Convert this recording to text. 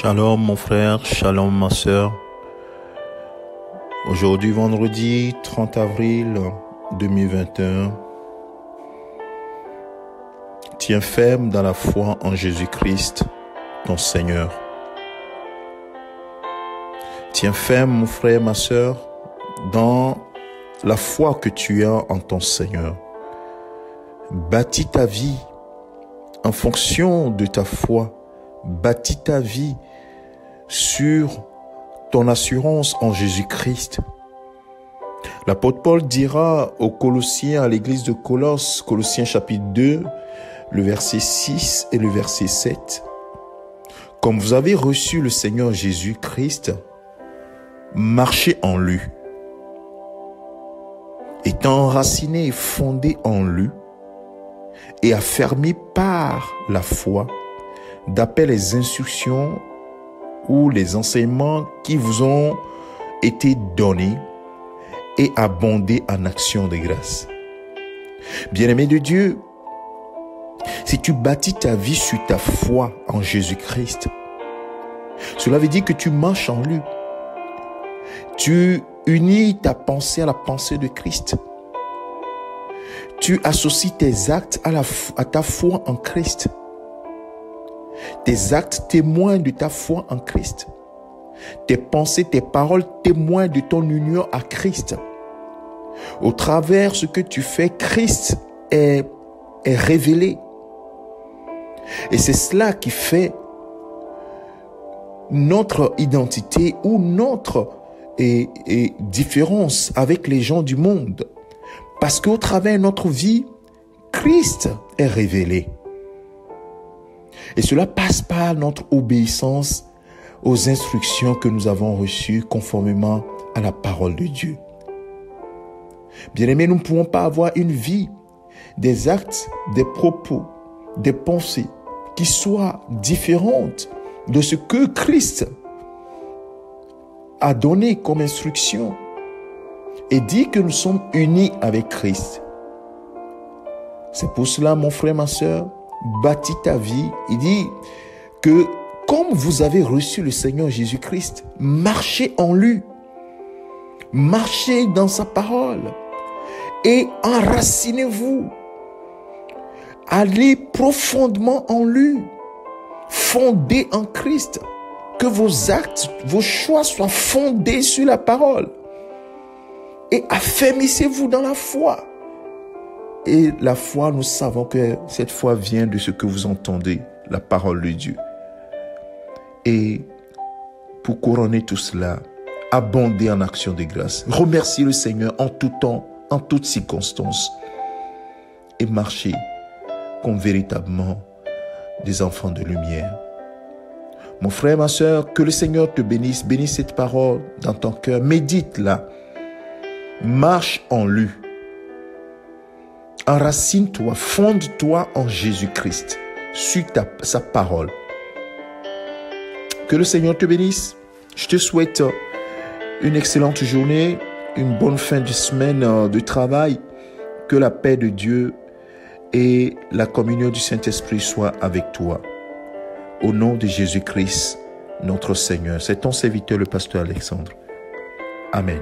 Shalom mon frère, shalom ma sœur. Aujourd'hui vendredi 30 avril 2021. Tiens ferme dans la foi en Jésus-Christ, ton Seigneur. Tiens ferme mon frère, ma sœur, dans la foi que tu as en ton Seigneur. Bâtis ta vie en fonction de ta foi. Bâtis ta vie sur ton assurance en Jésus-Christ. L'apôtre Paul dira aux Colossiens, à l'église de Colosse, Colossiens chapitre 2, le verset 6 et le verset 7. Comme vous avez reçu le Seigneur Jésus-Christ, marchez en lui. Étant enraciné et fondé en lui, et affermi par la foi, d'après les instructions ou les enseignements qui vous ont été donnés et abondés en actions de grâce. Bien-aimé de Dieu, si tu bâtis ta vie sur ta foi en Jésus-Christ, cela veut dire que tu marches en lui. Tu unis ta pensée à la pensée de Christ. Tu associes tes actes à ta foi en Christ. Tes actes témoignent de ta foi en Christ. Tes pensées, tes paroles témoignent de ton union à Christ. Au travers de ce que tu fais, Christ est révélé. Et c'est cela qui fait notre identité ou notre différence avec les gens du monde. Parce qu'au travers de notre vie, Christ est révélé. Et cela passe par notre obéissance aux instructions que nous avons reçues conformément à la parole de Dieu. Bien-aimés, nous ne pouvons pas avoir une vie, des actes, des propos, des pensées qui soient différentes de ce que Christ a donné comme instruction et dit que nous sommes unis avec Christ. C'est pour cela, mon frère, ma sœur, bâtis ta vie. Il dit que comme vous avez reçu le Seigneur Jésus-Christ, marchez en lui. Marchez dans sa parole. Et enracinez-vous. Allez profondément en lui. Fondez en Christ. Que vos actes, vos choix soient fondés sur la parole. Et affermissez-vous dans la foi. Et la foi, nous savons que cette foi vient de ce que vous entendez, la parole de Dieu. Et pour couronner tout cela, abondez en actions de grâce. Remerciez le Seigneur en tout temps, en toutes circonstances. Et marchez comme véritablement des enfants de lumière. Mon frère, ma sœur, que le Seigneur te bénisse. Bénisse cette parole dans ton cœur. Médite-la. Marche en lui. Enracine-toi, fonde-toi en Jésus-Christ, sur sa parole. Que le Seigneur te bénisse. Je te souhaite une excellente journée, une bonne fin de semaine de travail. Que la paix de Dieu et la communion du Saint-Esprit soient avec toi. Au nom de Jésus-Christ, notre Seigneur. C'est ton serviteur, le pasteur Alexandre. Amen.